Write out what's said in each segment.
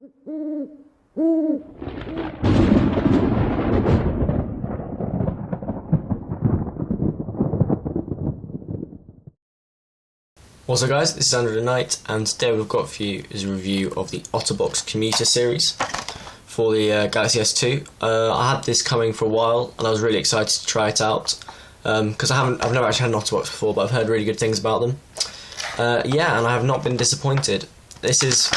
What's up guys, this is Andrew the Knight, and today what we've got for you is a review of the Otterbox Commuter series for the Galaxy S2. I had this coming for a while and I was really excited to try it out because I've never actually had an Otterbox before, but I've heard really good things about them. Yeah, and I have not been disappointed. This is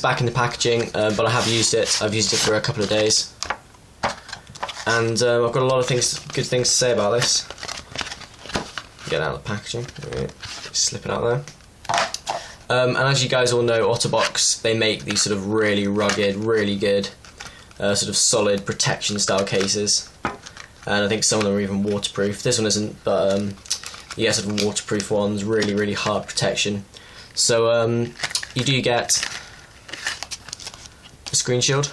back in the packaging, but I have used it. I've used it for a couple of days, and I've got a lot of good things to say about this. Get out of the packaging, slip it out there. And as you guys all know, Otterbox, they make these sort of really rugged, really good, sort of solid protection style cases, and I think some of them are even waterproof. This one isn't, but yeah, sort of waterproof ones, really, really hard protection. So you do get a screen shield,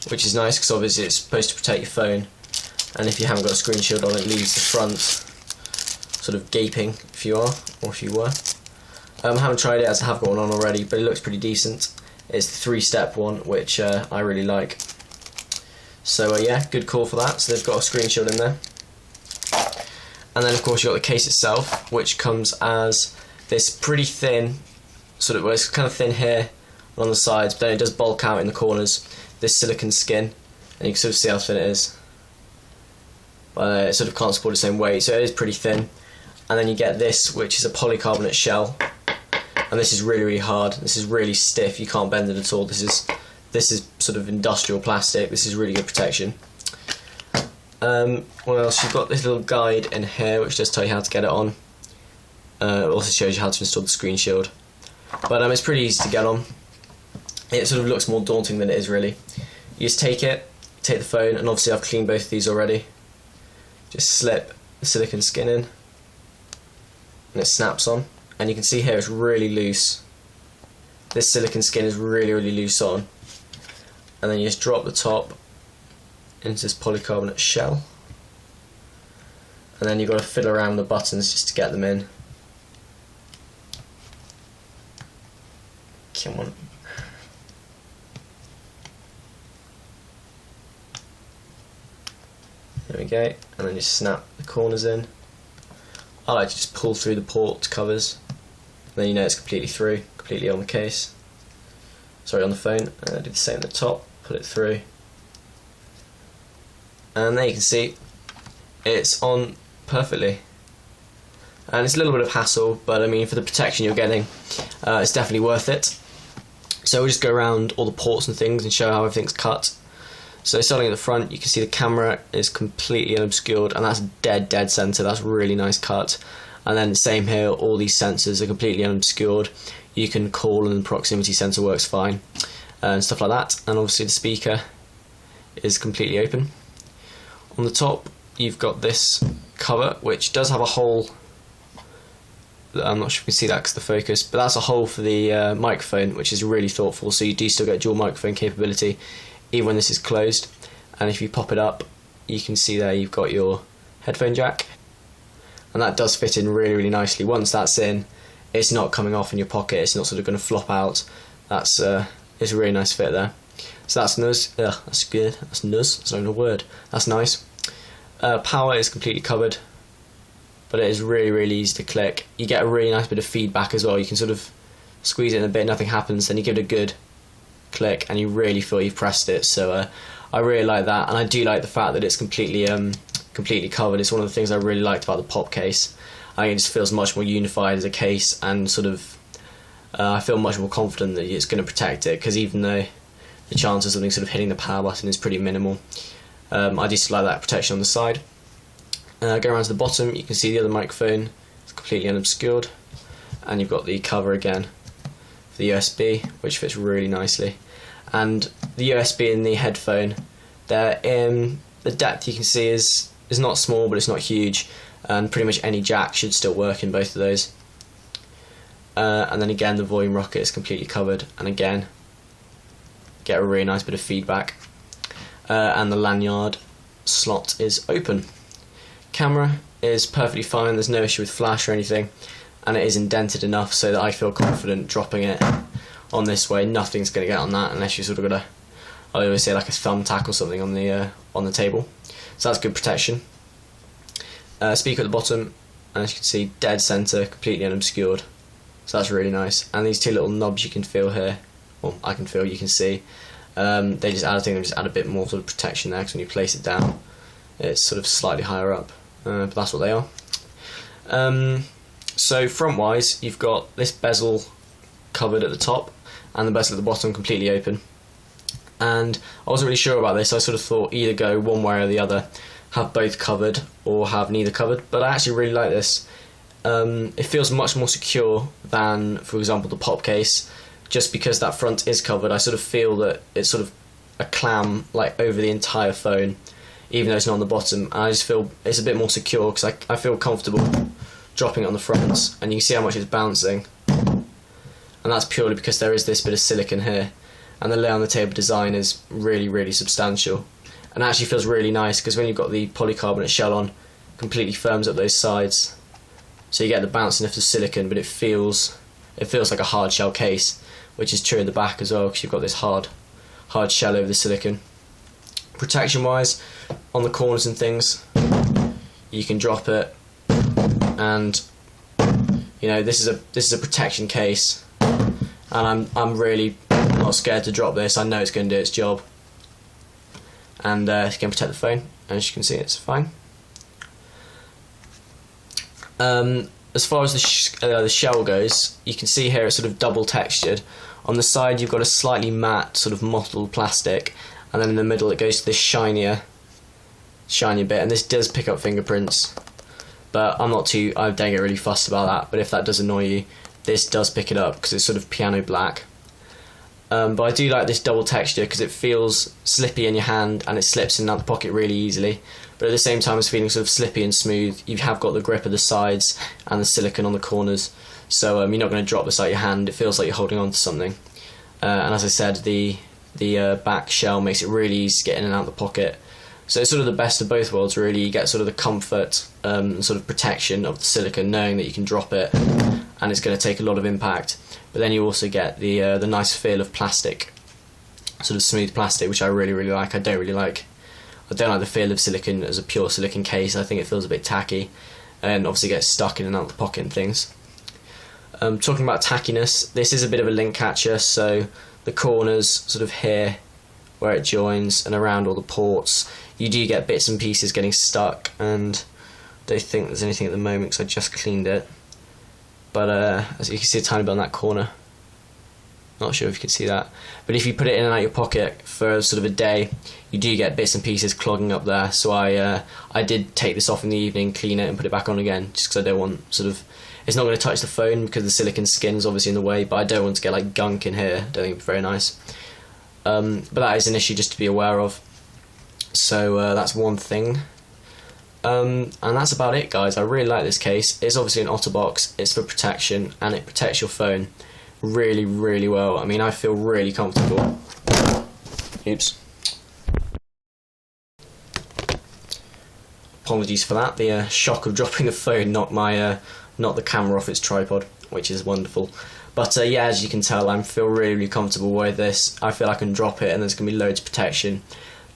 which is nice because obviously it's supposed to protect your phone, and if you haven't got a screen shield on, it leaves the front sort of gaping if you are, or if you were. I haven't tried it as I have got one on already, but it looks pretty decent. It's the 3-step one, which I really like. So yeah, good call for that. So they've got a screen shield in there. And then of course you've got the case itself, which comes as this pretty thin, well, it's kind of thin here on the sides, but then it does bulk out in the corners, this silicone skin, and you can sort of see how thin it is. It sort of can't support the same weight, so it is pretty thin. And then you get this, which is a polycarbonate shell, and this is really, really hard. This is really stiff. You can't bend it at all. This is sort of industrial plastic. This is really good protection. What else? You've got this little guide in here, which does tell you how to get it on. It also shows you how to install the screen shield. But it's pretty easy to get on. It sort of looks more daunting than it is really. You just take the phone, and obviously I've cleaned both of these already. Just slip the silicone skin in, and it snaps on, and you can see here it's really loose. This silicone skin is really, really loose on, and then you just drop the top into this polycarbonate shell, and then you've got to fiddle around the buttons just to get them in. Come on. There we go, and then just snap the corners in. I like to just pull through the port covers, and then you know it's completely on the case. Sorry, on the phone. And I do the same at the top, put it through. And there you can see, it's on perfectly. And it's a little bit of hassle, but I mean, for the protection you're getting, it's definitely worth it. So we'll just go around all the ports and things and show how everything's cut. So starting at the front, you can see the camera is completely unobscured, and that's dead center. That's a really nice cut. And then the same here, all these sensors are completely unobscured. You can call, and the proximity sensor works fine, and stuff like that. And obviously the speaker is completely open. On the top, you've got this cover, which does have a hole. I'm not sure if you can see that because of the focus, but that's a hole for the microphone, which is really thoughtful. So you do still get dual microphone capability even when this is closed. And if you pop it up, you can see there you've got your headphone jack, and that does fit in really, really nicely. Once that's in, it's not coming off in your pocket. It's not sort of going to flop out. It's a really nice fit there. So that's nice. That's good. That's nice. That's not even a word. That's nice. Power is completely covered, but it is really, really easy to click. You get a really nice bit of feedback as well. You can sort of squeeze it in a bit, nothing happens, then you give it a good click and you really feel you've pressed it. So I really like that, and I do like the fact that it's completely covered. It's one of the things I really liked about the pop case. I think it just feels much more unified as a case, and sort of I feel much more confident that it's going to protect it, because even though the chance of something sort of hitting the power button is pretty minimal, I just like that protection on the side. Go around to the bottom, you can see the other microphone. It's completely unobscured, and you've got the cover again for the USB, which fits really nicely. And the USB in the headphone, the depth you can see is not small, but it's not huge, and pretty much any jack should still work in both of those. And then again, the volume rocket is completely covered, and again get a really nice bit of feedback. And the lanyard slot is open. Camera is perfectly fine, there's no issue with flash or anything. and it is indented enough so that I feel confident dropping it on this way. Nothing's going to get on that unless you sort of got a, I always say, like a thumbtack or something on the table. So that's good protection. Speaker at the bottom, and as you can see, dead centre, completely unobscured. So that's really nice. And these two little knobs you can feel here, well, I can feel, you can see. They just add, I think they just add a bit more sort of protection there, because when you place it down, it's sort of slightly higher up. But that's what they are. So front-wise, you've got this bezel covered at the top, and the bezel at the bottom completely open. And I wasn't really sure about this. I sort of thought either go one way or the other, have both covered or have neither covered. But I actually really like this. It feels much more secure than, for example, the pop case. Just because that front is covered, I sort of feel that it's sort of a clam like over the entire phone, even though it's not on the bottom. And I just feel it's a bit more secure because I feel comfortable dropping it on the front, and you can see how much it's bouncing. And that's purely because there is this bit of silicone here, and the lay on the table design is really, really substantial. And it actually feels really nice because when you've got the polycarbonate shell on, completely firms up those sides. So you get the bouncing of the silicone, but it feels like a hard shell case, which is true in the back as well, because you've got this hard shell over the silicone. Protection wise, on the corners and things, you can drop it, and you know, this is a protection case, and I'm really not scared to drop this. I know it's going to do its job, and it's going to protect the phone. And as you can see, it's fine. As far as the shell goes, you can see here it's sort of double textured. On the side you've got a slightly matte sort of mottled plastic, and then in the middle it goes to this shinier bit, and this does pick up fingerprints, but I don't get really fussed about that. But if that does annoy you, this does pick it up because it's sort of piano black. But I do like this double texture because it feels slippy in your hand, and it slips in and out the pocket really easily. But at the same time, it's feeling sort of slippy and smooth. You have got the grip of the sides and the silicone on the corners, so you're not going to drop this out your hand. It feels like you're holding on to something. And as I said, the back shell makes it really easy to get in and out the pocket. So it's sort of the best of both worlds, really. You get sort of the comfort and sort of protection of the silicone, knowing that you can drop it and it's going to take a lot of impact. But then you also get the nice feel of plastic, sort of smooth plastic, which I really, really like. I don't like the feel of silicone as a pure silicone case. I think it feels a bit tacky, and obviously gets stuck in and out of the pocket and things. Talking about tackiness, this is a bit of a link catcher, so the corners sort of here where it joins and around all the ports, you do get bits and pieces getting stuck, and I don't think there's anything at the moment because I just cleaned it. But as you can see, a tiny bit on that corner. Not sure if you can see that, but if you put it in and out your pocket for sort of a day, you do get bits and pieces clogging up there. So I did take this off in the evening, clean it, and put it back on again, just because I don't want sort of, it's not going to touch the phone because the silicone skin's obviously in the way, but I don't want to get like gunk in here. I don't think it's very nice. But that is an issue just to be aware of. So that's one thing. And that's about it, guys. I really like this case. It's obviously an Otterbox. It's for protection, and it protects your phone really, really well. I mean, I feel really comfortable. Oops. Apologies for that. The shock of dropping the phone knocked the camera off its tripod, which is wonderful. But yeah, as you can tell, I feel really, really comfortable with this. I feel I can drop it, and there's going to be loads of protection.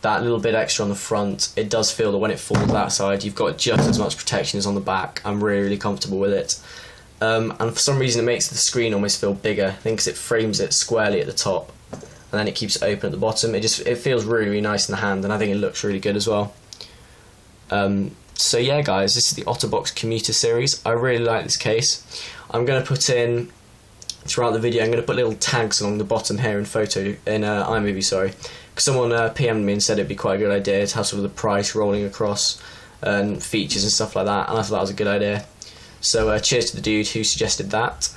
That little bit extra on the front, it does feel that when it falls that side, you've got just as much protection as on the back. I'm really, really comfortable with it. And for some reason it makes the screen almost feel bigger. I think because it frames it squarely at the top, and then it keeps it open at the bottom. It feels really, really nice in the hand, and I think it looks really good as well. So yeah, guys, this is the Otterbox Commuter series. I really like this case. I'm going to put in, throughout the video, I'm going to put little tags along the bottom here in iMovie, sorry. Because someone PM'd me and said it'd be quite a good idea to have sort of the price rolling across and features and stuff like that, and I thought that was a good idea. So cheers to the dude who suggested that.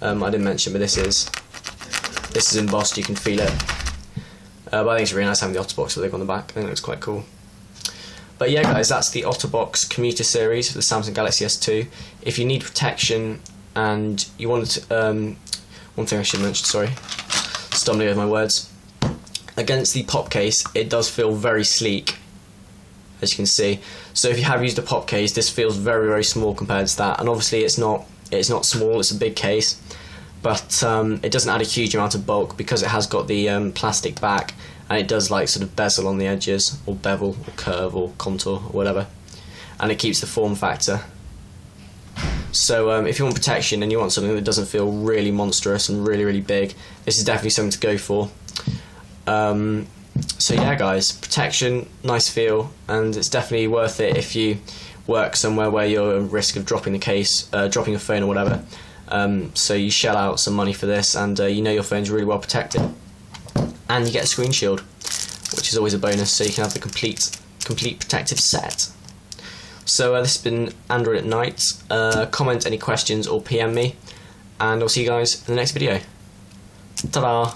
I didn't mention, but this is embossed. You can feel it. But I think it's really nice having the Otterbox with the on the back. I think it looks quite cool. But yeah, guys, that's the Otterbox Commuter series for the Samsung Galaxy S2. If you need protection and you want to, one thing I should mention, sorry, stumbling over my words. Against the pop case, it does feel very sleek, as you can see. So if you have used a pop case, this feels very, very small compared to that. And obviously it's not It's not small, it's a big case, but it doesn't add a huge amount of bulk because it has got the plastic back, and it does like sort of bezel on the edges, or bevel, or curve, or contour, or whatever, and it keeps the form factor. So if you want protection and you want something that doesn't feel really monstrous and really, really big, this is definitely something to go for. So yeah, guys, protection, nice feel, and it's definitely worth it if you work somewhere where you're at risk of dropping the case, dropping a phone or whatever. So you shell out some money for this, and you know your phone's really well protected. And you get a screen shield, which is always a bonus, so you can have the complete protective set. So this has been Android at Night. Comment any questions or PM me, and I'll see you guys in the next video. Ta-da!